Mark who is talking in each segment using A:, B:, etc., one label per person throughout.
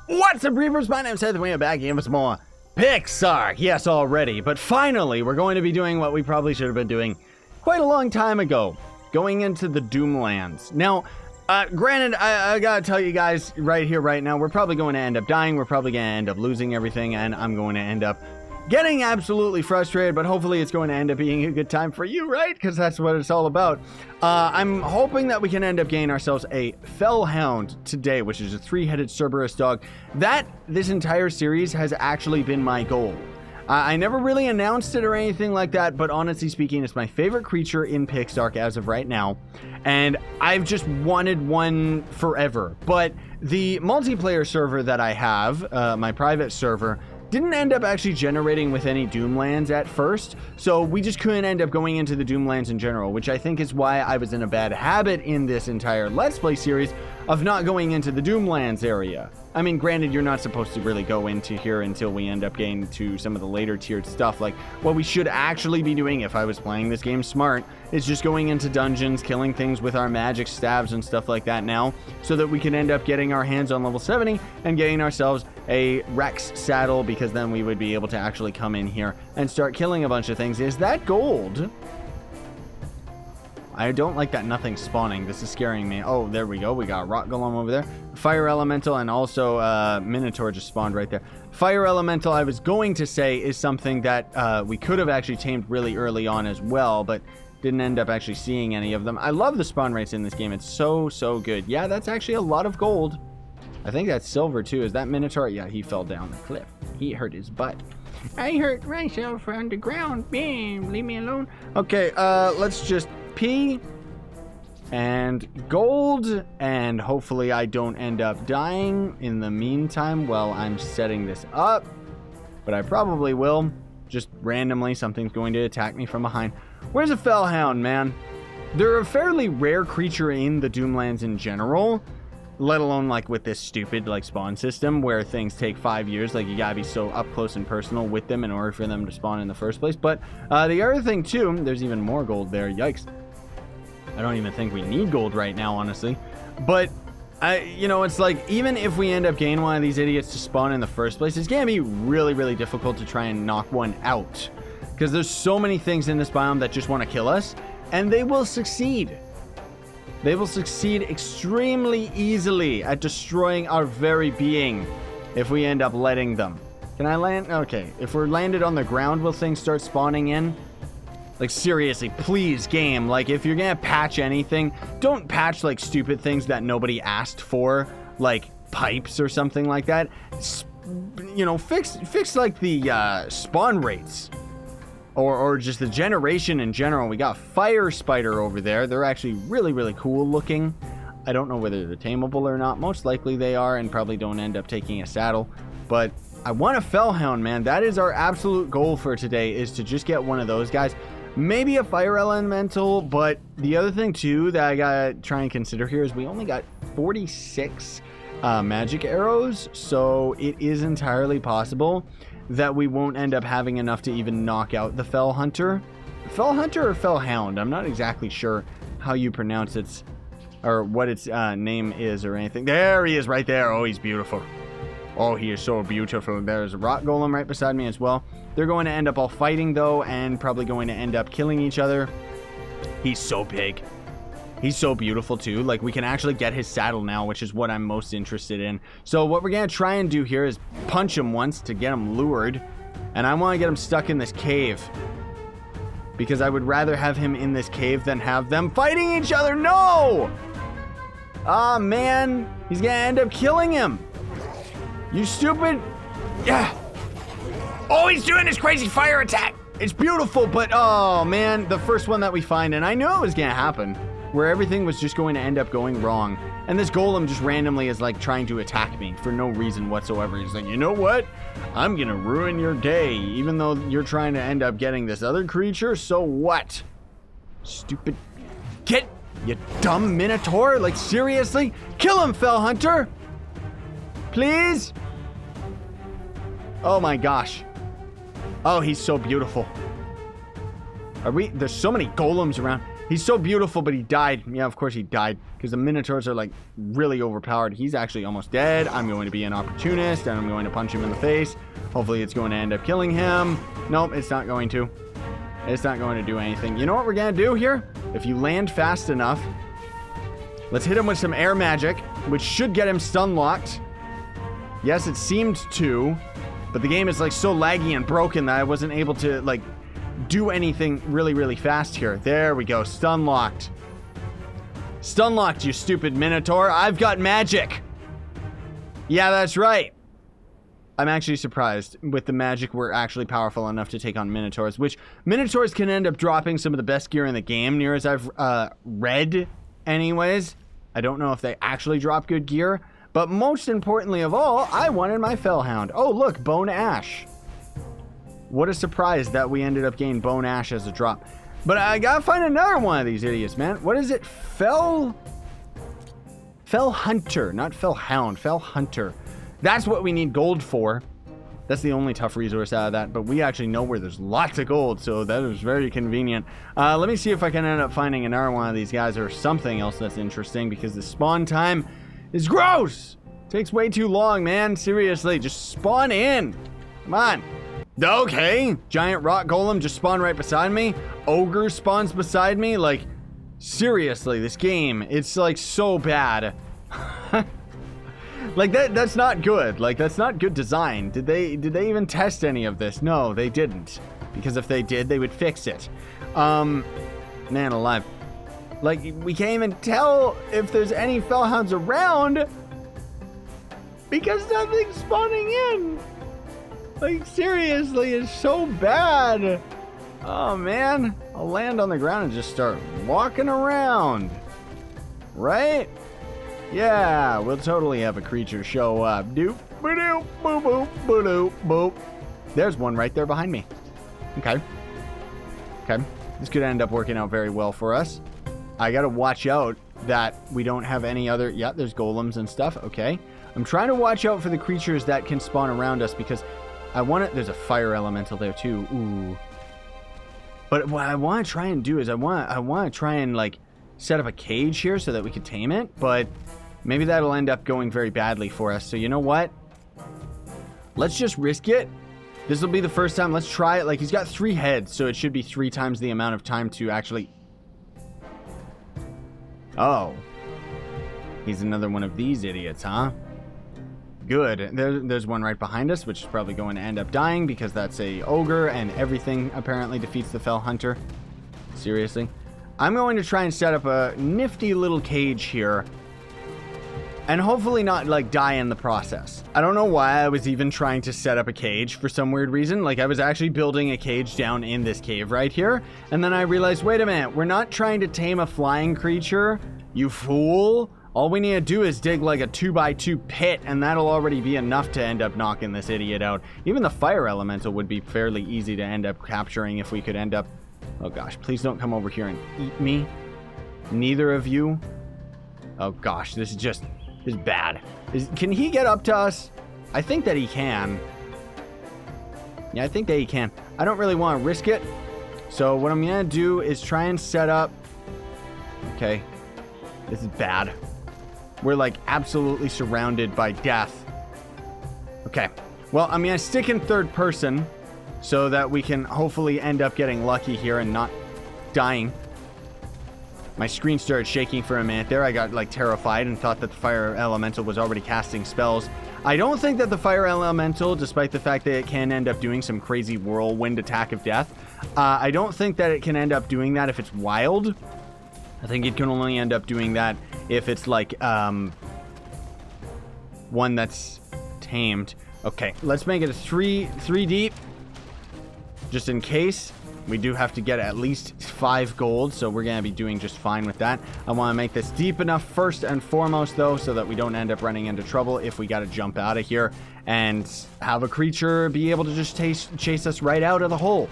A: What's up, Reapers? My name's Scythe, and we are back again with some more PixARK. Yes, already, but finally, we're going to be doing what we probably should have been doing quite a long time ago, going into the Doomlands. Now, granted, I gotta tell you guys right here, right now, we're probably going to end up dying, we're probably going to end up losing everything, and I'm going to end up getting absolutely frustrated, but hopefully it's going to end up being a good time for you, right? Because that's what it's all about. I'm hoping that we can end up getting ourselves a Felhunter today, which is a three-headed Cerberus dog. This entire series has actually been my goal. I never really announced it or anything like that, but honestly speaking, it's my favorite creature in PixARK as of right now, and I've just wanted one forever. But the multiplayer server that I have, my private server, didn't end up actually generating with any Doomlands at first, so we just couldn't end up going into the Doomlands in general, which I think is why I was in a bad habit in this entire Let's Play series of not going into the Doomlands area. I mean, granted, you're not supposed to really go into here until we end up getting to some of the later tiered stuff. Like, what we should actually be doing if I was playing this game smart is just going into dungeons, killing things with our magic stabs and stuff like that now, so that we can end up getting our hands on level 70 and getting ourselves a Rex saddle, because then we would be able to actually come in here and start killing a bunch of things. Is that gold? I don't like that nothing's spawning. This is scaring me. Oh, there we go. We got Rock Golem over there. Fire Elemental, and also Minotaur just spawned right there. Fire Elemental, I was going to say, is something that we could have actually tamed really early on as well, but didn't end up actually seeing any of them. I love the spawn rates in this game. It's so good. Yeah, that's actually a lot of gold. I think that's silver too. Is that Minotaur? Yeah, he fell down the cliff. He hurt his butt. I hurt myself on the ground. Bam, leave me alone. Okay, let's just pee and gold, and hopefully I don't end up dying in the meantime while I'm setting this up, but I probably will. Just randomly something's going to attack me from behind. Where's a Felhound, man? They're a fairly rare creature in the Doomlands in general, let alone like with this stupid like spawn system where things take 5 years. Like, you gotta be so up close and personal with them in order for them to spawn in the first place. But the other thing too, there's even more gold there. Yikes. I don't even think we need gold right now, honestly. But you know, it's like, even if we end up getting one of these idiots to spawn in the first place, it's gonna be really difficult to try and knock one out, because there's so many things in this biome that just want to kill us, and they will succeed. They will succeed extremely easily at destroying our very being if we end up letting them. Can I land? Okay, if we're landed on the ground, will things start spawning in? Like, seriously, please, game. Like, if you're gonna patch anything, don't patch, like, stupid things that nobody asked for, like pipes or something like that. You know, fix like, the spawn rates. Or just the generation in general. We got Fire Spider over there. They're actually really cool looking. I don't know whether they're tameable or not. Most likely they are, and probably don't end up taking a saddle. But I want a Felhound, man. That is our absolute goal for today, is to just get one of those guys. Maybe a Fire Elemental, but the other thing too that I gotta try and consider here is we only got 46 magic arrows, so it is entirely possible that we won't end up having enough to even knock out the Felhunter. Felhunter or Felhound? I'm not exactly sure how you pronounce it, or what its name is or anything. There he is right there. Oh, he's beautiful. Oh, he is so beautiful. There's a Rock Golem right beside me as well. They're going to end up all fighting, though, and probably going to end up killing each other. He's so big. He's so beautiful, too. Like, we can actually get his saddle now, which is what I'm most interested in. So what we're going to try and do here is punch him once to get him lured. And I want to get him stuck in this cave, because I would rather have him in this cave than have them fighting each other. No! Ah, man. He's going to end up killing him. You stupid. Yeah. Oh, he's doing his crazy fire attack. It's beautiful, but oh, man. The first one that we find, and I knew it was going to happen, where everything was just going to end up going wrong. And this golem just randomly is like trying to attack me for no reason whatsoever. He's like, you know what? I'm going to ruin your day, even though you're trying to end up getting this other creature. So what? Stupid. Get, you dumb Minotaur. Like, seriously? Kill him, Felhunter. Please? Oh my gosh. Oh, he's so beautiful. There's so many golems around. He's so beautiful, but he died. Yeah, of course he died. Because the Minotaurs are, like, really overpowered. He's actually almost dead. I'm going to be an opportunist, and I'm going to punch him in the face. Hopefully it's going to end up killing him. Nope, it's not going to. It's not going to do anything. You know what we're going to do here? If you land fast enough, let's hit him with some air magic, which should get him stun locked. Yes, it seemed to, but the game is, like, so laggy and broken that I wasn't able to, like, do anything really, really fast here. There we go. Stun locked. Stun locked, you stupid Minotaur. I've got magic. Yeah, that's right. I'm actually surprised. With the magic, we're actually powerful enough to take on Minotaurs, which Minotaurs can end up dropping some of the best gear in the game, near as I've read anyways. I don't know if they actually drop good gear, but most importantly of all, I wanted my Felhound. Oh, look, Bone Ash. What a surprise that we ended up getting Bone Ash as a drop. But I gotta find another one of these idiots, man. What is it? Felhunter, not Felhound, Felhunter. That's what we need gold for. That's the only tough resource out of that, but we actually know where there's lots of gold, so that is very convenient. Let me see if I can end up finding another one of these guys or something else that's interesting, because the spawn time is gross. Takes way too long, man. Seriously, just spawn in. Come on. Okay, giant rock golem just spawned right beside me. Ogre spawns beside me. Like, seriously, this game, it's like so bad. Like that's not good. Like, that's not good design. Did they even test any of this? No, they didn't. Because if they did, they would fix it. Man alive. Like, we can't even tell if there's any Felhounds around because nothing's spawning in. Like, seriously, it's so bad. Oh, man. I'll land on the ground and just start walking around. Right? Yeah, we'll totally have a creature show up. Doop, ba-doop, boop, boop, ba-doop, boop. There's one right there behind me. Okay. Okay. This could end up working out very well for us. I gotta watch out that we don't have any other... Yeah, there's golems and stuff. Okay. I'm trying to watch out for the creatures that can spawn around us because... I want it. There's a fire elemental there too. Ooh. But what I want to try and do is I want to try and like set up a cage here so that we can tame it. But maybe that'll end up going very badly for us. So you know what? Let's just risk it. This will be the first time. Let's try it. Like, he's got 3 heads, so it should be 3 times the amount of time to actually... Oh. He's another one of these idiots, huh? Good. There's one right behind us, which is probably going to end up dying because that's a ogre and everything apparently defeats the Felhunter. Seriously. I'm going to try and set up a nifty little cage here and hopefully not like die in the process. I don't know why I was even trying to set up a cage for some weird reason. Like, I was actually building a cage down in this cave right here, and then I realized, wait a minute, we're not trying to tame a flying creature, you fool. All we need to do is dig like a 2x2 pit, and that'll already be enough to end up knocking this idiot out. Even the fire elemental would be fairly easy to end up capturing if we could end up... Oh gosh, please don't come over here and eat me. Neither of you. Oh gosh, this is bad. Can he get up to us? I think that he can. Yeah, I think that he can. I don't really want to risk it. So what I'm going to do is try and set up... Okay. This is bad. We're like absolutely surrounded by death. Okay. Well, I'm going to stick in third person so that we can hopefully end up getting lucky here and not dying. My screen started shaking for a minute there. I got like terrified and thought that the fire elemental was already casting spells. I don't think that the fire elemental, despite the fact that it can end up doing some crazy whirlwind attack of death, I don't think that it can end up doing that if it's wild. I think it can only end up doing that if it's like one that's tamed. Okay, let's make it a three deep, just in case. We do have to get at least 5 gold, so we're going to be doing just fine with that. I want to make this deep enough first and foremost, though, so that we don't end up running into trouble if we got to jump out of here and have a creature be able to just chase us right out of the hole.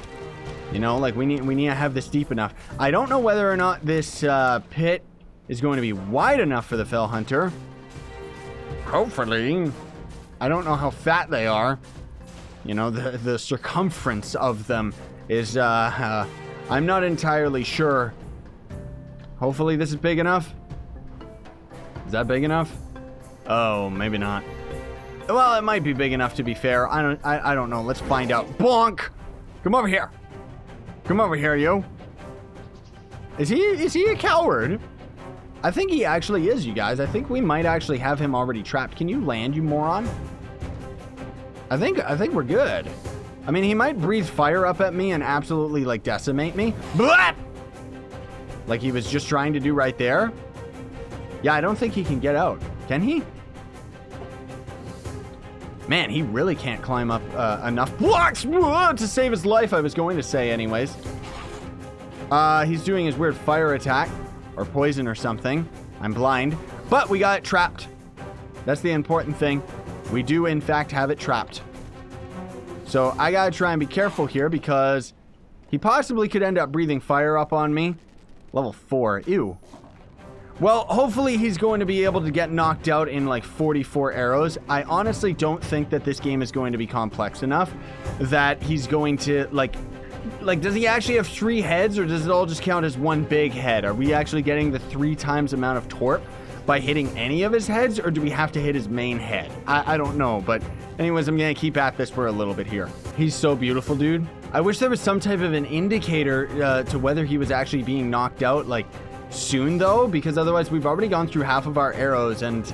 A: You know, like, we need to have this deep enough. I don't know whether or not this pit is going to be wide enough for the Felhunter. Hopefully. I don't know how fat they are. You know, the circumference of them is, I'm not entirely sure Hopefully this is big enough. Is that big enough? Oh, maybe not. Well, it might be big enough to be fair. I don't know. Let's find out. Bonk! Come over here. Come over here, you. Is he a coward? I think he actually is, you guys. I think we might actually have him already trapped. Can you land, you moron? I think we're good. I mean, he might breathe fire up at me and absolutely, like, decimate me. Blah! Like he was just trying to do right there. Yeah, I don't think he can get out. Can he? Man, he really can't climb up enough blocks to save his life, I was going to say anyways. He's doing his weird fire attack. Or poison or something. I'm blind. But we got it trapped. That's the important thing. We do, in fact, have it trapped. So I gotta try and be careful here because he possibly could end up breathing fire up on me. Level 4. Ew. Well, hopefully he's going to be able to get knocked out in like 44 arrows. I honestly don't think that this game is going to be complex enough that he's going to, like, does he actually have 3 heads, or does it all just count as one big head? Are we actually getting the 3 times amount of torp by hitting any of his heads, or do we have to hit his main head? I don't know, but anyways, I'm gonna keep at this for a little bit here. He's so beautiful, dude. I wish there was some type of an indicator to whether he was actually being knocked out, like, soon, though, because otherwise we've already gone through half of our arrows, and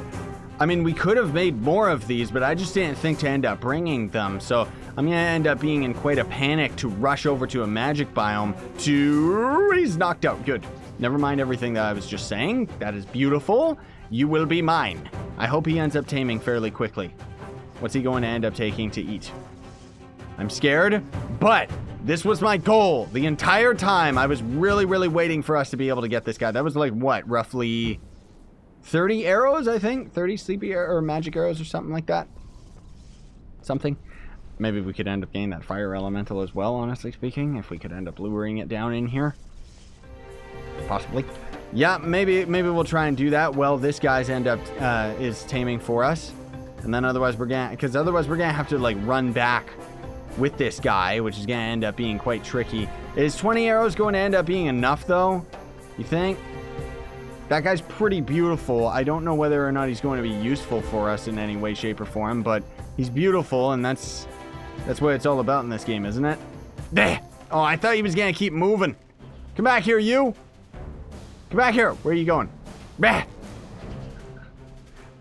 A: I mean, we could have made more of these, but I just didn't think to end up bringing them, so I'm gonna end up being in quite a panic to rush over to a magic biome to... He's knocked out. Good. Never mind everything that I was just saying. That is beautiful. You will be mine. I hope he ends up taming fairly quickly. What's he going to end up taking to eat? I'm scared, but this was my goal. The entire time, I was really, really waiting for us to be able to get this guy. That was like, what, roughly 30 arrows, I think? 30 sleepy or magic arrows or something like that. Something. Maybe we could end up getting that fire elemental as well, honestly speaking, if we could end up luring it down in here. Possibly. Yeah, maybe we'll try and do that. Well, this guy's is taming for us. And then otherwise we're gonna have to, like, run back with this guy, which is gonna end up being quite tricky. Is 20 arrows going to end up being enough, though? You think? That guy's pretty beautiful. I don't know whether or not he's going to be useful for us in any way, shape, or form, but he's beautiful, and that's what it's all about in this game, isn't it? Bleh! Oh, I thought he was gonna keep moving. Come back here, you! Come back here! Where are you going? Bleh!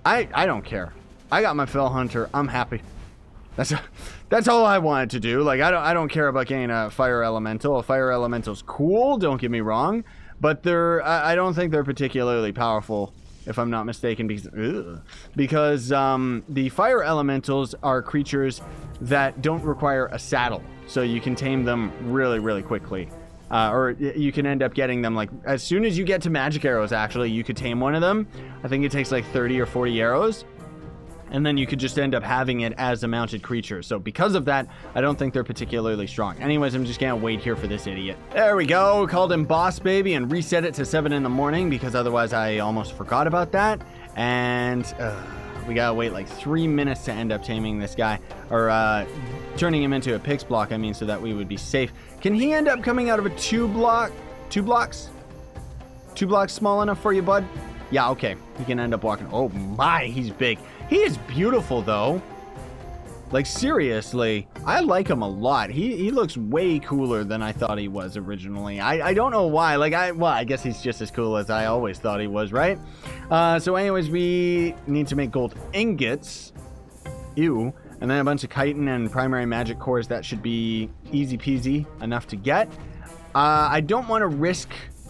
A: I don't care. I got my Felhunter. I'm happy. That's all I wanted to do. Like, I don't care about getting a fire elemental. A fire elemental's cool, don't get me wrong, but I don't think they're particularly powerful, if I'm not mistaken, because the fire elementals are creatures that don't require a saddle, so you can tame them really, really quickly. Or you can end up getting them, like, as soon as you get to magic arrows, actually, you could tame one of them. I think it takes like 30 or 40 arrows. And then you could just end up having it as a mounted creature. So because of that, I don't think they're particularly strong. Anyways, I'm just gonna wait here for this idiot. There we go. Called him Boss Baby and reset it to 7 in the morning because otherwise I almost forgot about that. And we gotta wait like 3 minutes to end up taming this guy. Or turning him into a Pix block, I mean, so that we would be safe. Can he end up coming out of a 2 blocks? 2 blocks small enough for you, bud? Yeah, okay. He can end up walking. Oh my, he's big. He is beautiful, though. Like, seriously, I like him a lot. He looks way cooler than I thought he was originally. I don't know why. Like, well, I guess he's just as cool as I always thought he was, right? So anyways, we need to make gold ingots. Ew. And then a bunch of chitin and primary magic cores. That should be easy peasy enough to get. I don't want to risk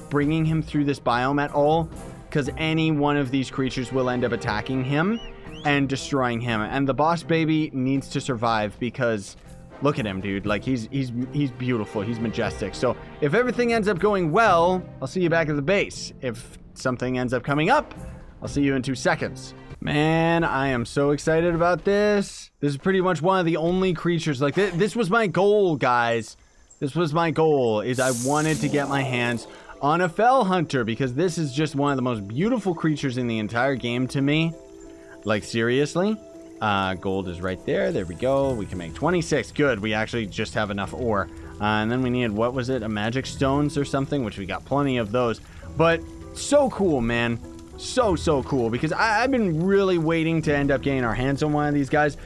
A: bringing him through this biome at all, because any one of these creatures will end up attacking him and destroying him. And the Boss Baby needs to survive because look at him, dude. Like, he's beautiful. He's majestic. So if everything ends up going well, I'll see you back at the base. If something ends up coming up, I'll see you in 2 seconds. Man, I am so excited about this. This is pretty much one of the only creatures. Like, this was my goal, guys. This was my goal, is I wanted to get my hands on a Felhunter because this is just one of the most beautiful creatures in the entire game to me. Like, seriously. Gold is right there. There we go. We can make 26. Good. We actually just have enough ore. And then we needed, what was it? A magic stones or something, which we got plenty of those. But So cool, man. So cool, because I've been really waiting to end up getting our hands on one of these guys.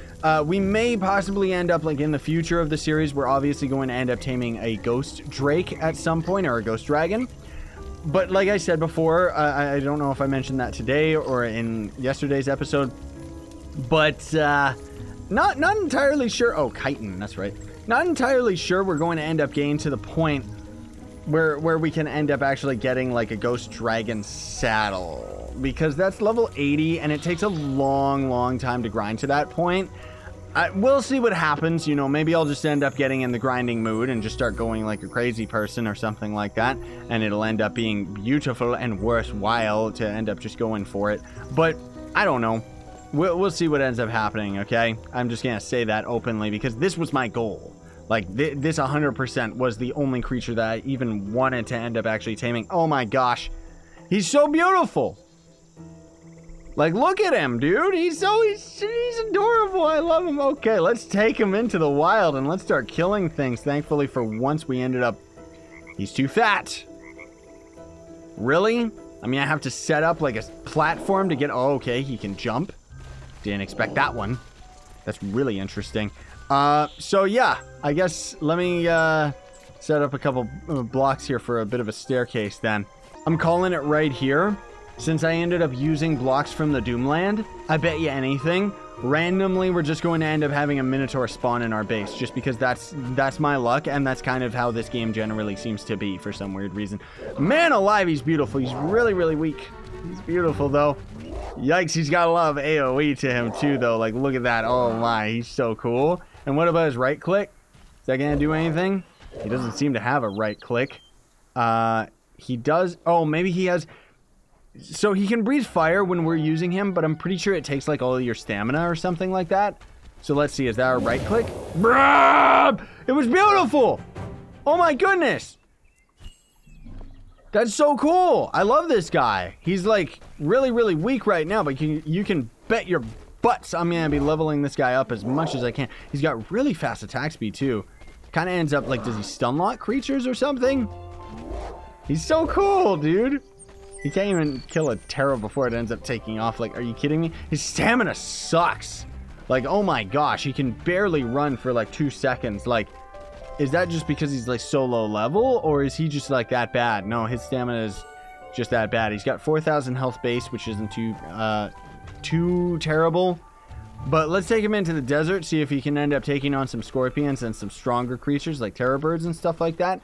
A: We may possibly end up, like, in the future of the series, we're obviously going to end up taming a ghost drake at some point, or a ghost dragon. But like I said before, I don't know if I mentioned that today or in yesterday's episode, but not entirely sure. Oh, chitin, that's right. Not entirely sure we're going to end up getting to the point where we can end up actually getting, like, a ghost dragon saddle, because that's level 80 and it takes a long time to grind to that point. We'll see what happens. You know, maybe I'll just end up getting in the grinding mood and just start going like a crazy person or something like that, and it'll end up being beautiful and worthwhile to end up just going for it. But I don't know. We'll see what ends up happening, okay? I'm just gonna say that openly, because this was my goal. Like, this 100% was the only creature that I even wanted to end up actually taming. Oh my gosh. He's so beautiful. Like, look at him, dude. He's adorable. I love him. Okay, let's take him into the wild and let's start killing things. Thankfully, for once, we ended up... He's too fat. Really? I mean, I have to set up, like, a platform to get... Oh, okay, he can jump. Didn't expect that one. That's really interesting. So, yeah. I guess let me set up a couple blocks here for a bit of a staircase, then. I'm calling it right here. Since I ended up using blocks from the Doomland, I bet you anything, randomly we're just going to end up having a Minotaur spawn in our base, just because that's my luck, and that's kind of how this game generally seems to be for some weird reason. Man alive, he's beautiful. He's really weak. He's beautiful, though. Yikes, he's got a lot of AoE to him, too, though. Like, look at that. Oh, my. He's so cool. And what about his right click? Is that going to do anything? He doesn't seem to have a right click. He does... Oh, maybe he has... So he can breathe fire when we're using him, but I'm pretty sure it takes like all of your stamina or something like that. So let's see, is that a right click? Bruh! It was beautiful! Oh my goodness! That's so cool! I love this guy. He's like really weak right now, but you can bet your butts I'm gonna be leveling this guy up as much as I can. He's got really fast attack speed too. Kind of ends up like, does he stun lock creatures or something? He's so cool, dude. He can't even kill a Terra before it ends up taking off. Like, are you kidding me? His stamina sucks. Like, oh my gosh, he can barely run for like 2 seconds. Like, is that just because he's like so low level, or is he just like that bad? No, his stamina is just that bad. He's got 4,000 health base, which isn't too terrible. But let's take him into the desert, see if he can end up taking on some scorpions and some stronger creatures like terror birds and stuff like that.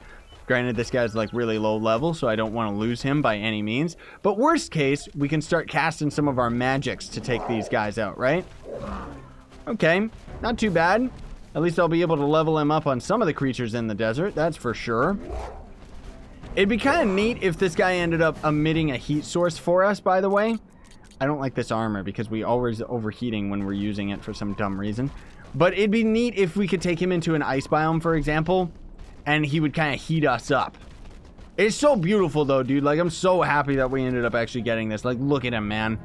A: Granted, this guy's like really low level, so I don't want to lose him by any means. But worst case, we can start casting some of our magics to take these guys out, right? Okay, not too bad. At least I'll be able to level him up on some of the creatures in the desert, that's for sure. It'd be kind of neat if this guy ended up emitting a heat source for us, by the way. I don't like this armor because we always overheating when we're using it for some dumb reason. But it'd be neat if we could take him into an ice biome, for example, and he would kind of heat us up. It's so beautiful, though, dude. Like, I'm so happy that we ended up actually getting this. Like, look at him, man.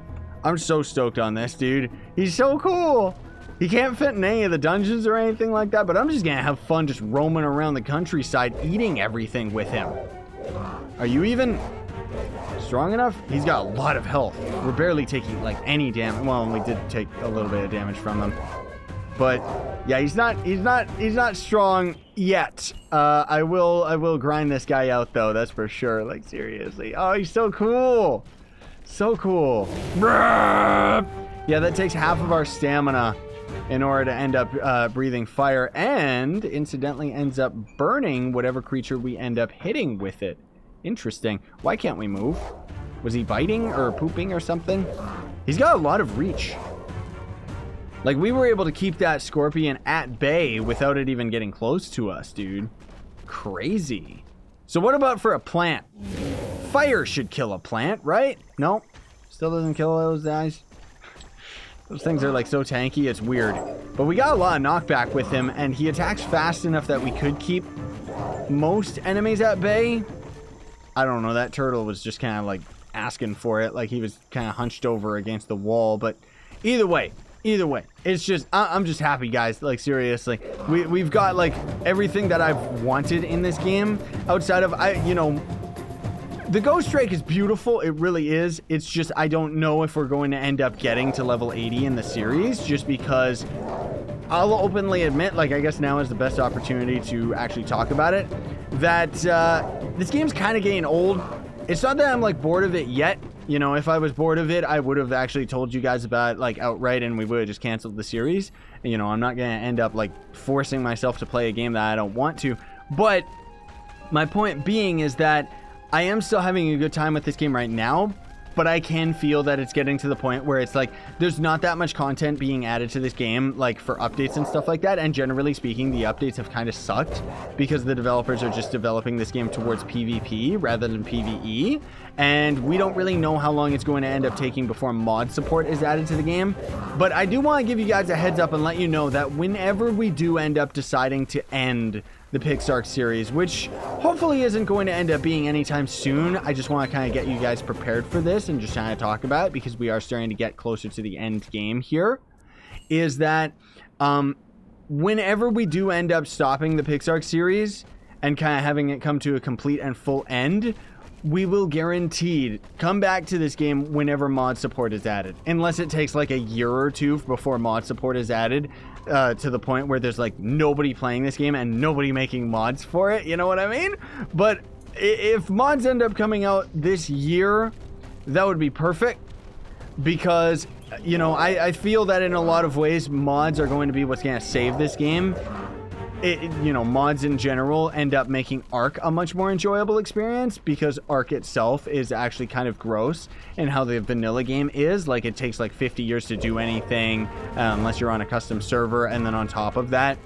A: I'm so stoked on this, dude. He's so cool. He can't fit in any of the dungeons or anything like that, but I'm just gonna have fun just roaming around the countryside eating everything with him. Are you even strong enough? He's got a lot of health. We're barely taking, like, any damage. Well, we did take a little bit of damage from him. But yeah, he's not strong yet. I will grind this guy out though, that's for sure. Like, seriously. Oh, he's so cool. So cool. Yeah, that takes half of our stamina in order to end up breathing fire, and incidentally ends up burning whatever creature we end up hitting with it. Interesting. Why can't we move? Was he biting or pooping or something? He's got a lot of reach. Like, we were able to keep that scorpion at bay without it even getting close to us, dude. Crazy. So what about for a plant? Fire should kill a plant, right? No? Still doesn't kill those guys? Those things are like so tanky, it's weird. But we got a lot of knockback with him, and he attacks fast enough that we could keep most enemies at bay. I don't know, that turtle was just kind of like asking for it. Like, he was kind of hunched over against the wall. But either way, it's just, I'm just happy, guys. Like, seriously, we've got like everything that I've wanted in this game outside of, you know, The Ghost Strike is beautiful, it really is. It's just I don't know if we're going to end up getting to level 80 in the series, just because I'll openly admit, like, I guess now is the best opportunity to actually talk about it, that this game's kind of getting old. It's not that I'm, like, bored of it yet. You know, if I was bored of it, I would have actually told you guys about it, like, outright, and we would have just canceled the series. You know, I'm not going to end up, like, forcing myself to play a game that I don't want to. But my point being is that I am still having a good time with this game right now, but I can feel that it's getting to the point where it's like there's not that much content being added to this game, like for updates and stuff like that. And generally speaking, the updates have kind of sucked because the developers are just developing this game towards PvP rather than PvE. And we don't really know how long it's going to end up taking before mod support is added to the game. But I do want to give you guys a heads up and let you know that whenever we do end up deciding to end the PixARK series, which hopefully isn't going to end up being anytime soon, I just want to kind of get you guys prepared for this and just kind of talk about it because we are starting to get closer to the end game here, is that whenever we do end up stopping the PixARK series and kind of having it come to a complete and full end, we will guaranteed come back to this game whenever mod support is added, unless it takes like a year or two before mod support is added, to the point where there's like nobody playing this game and nobody making mods for it, you know what I mean? But if mods end up coming out this year, that would be perfect, because you know, I feel that in a lot of ways mods are going to be what's going to save this game. You know, mods in general end up making ARK a much more enjoyable experience, because ARK itself is actually kind of gross in how the vanilla game is. Like, it takes like 50 years to do anything, unless you're on a custom server, and then on top of that,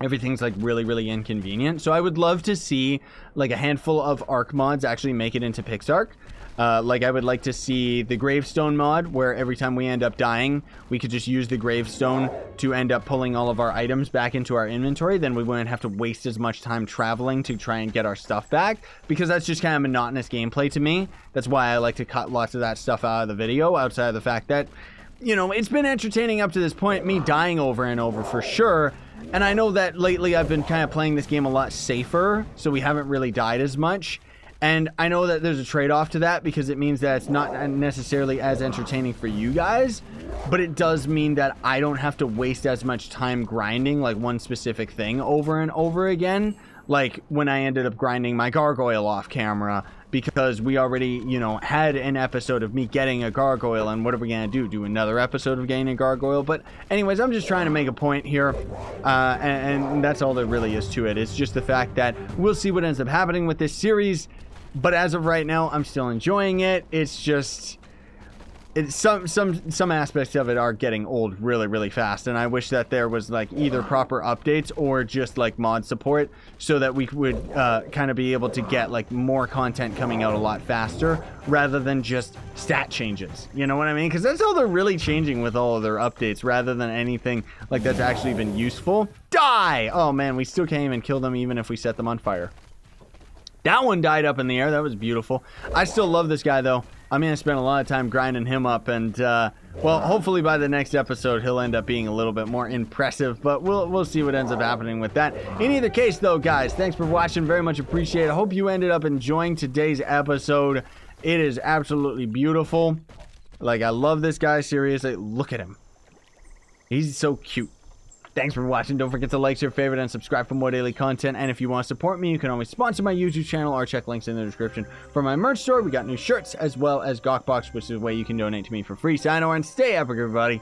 A: everything's like really inconvenient. So I would love to see like a handful of ARK mods actually make it into PixARK. Like, I would like to see the gravestone mod, where every time we end up dying, we could just use the gravestone to end up pulling all of our items back into our inventory. Then we wouldn't have to waste as much time traveling to try and get our stuff back, because that's just kind of monotonous gameplay to me. That's why I like to cut lots of that stuff out of the video, outside of the fact that, you know, it's been entertaining up to this point, me dying over and over for sure. And I know that lately I've been kind of playing this game a lot safer, so we haven't really died as much. And I know that there's a trade-off to that, because it means that it's not necessarily as entertaining for you guys, but it does mean that I don't have to waste as much time grinding like one specific thing over and over again, like when I ended up grinding my gargoyle off camera, because we already, you know, had an episode of me getting a gargoyle, and what are we gonna do? Do another episode of getting a gargoyle? But anyways, I'm just trying to make a point here, and that's all there really is to it. It's just the fact that we'll see what ends up happening with this series. But as of right now, I'm still enjoying it. It's just, some aspects of it are getting old really fast, and I wish that there was like either proper updates or just like mod support, so that we would kind of be able to get like more content coming out a lot faster, rather than just stat changes. You know what I mean? Because that's all they're really changing with all of their updates, rather than anything like that's actually been useful. Die! Oh man, we still can't even kill them even if we set them on fire. That one died up in the air. That was beautiful. I still love this guy, though. I'm going to spend a lot of time grinding him up, and, well, hopefully by the next episode, he'll end up being a little bit more impressive, but we'll see what ends up happening with that. In either case, though, guys, thanks for watching. Very much appreciate it. I hope you ended up enjoying today's episode. It is absolutely beautiful. Like, I love this guy, seriously. Look at him. He's so cute. Thanks for watching. Don't forget to like, share, favorite, and subscribe for more daily content. And if you want to support me, you can always sponsor my YouTube channel or check links in the description for my merch store. We got new shirts as well as Gawkbox, which is a way you can donate to me for free. Sign on and stay epic, everybody.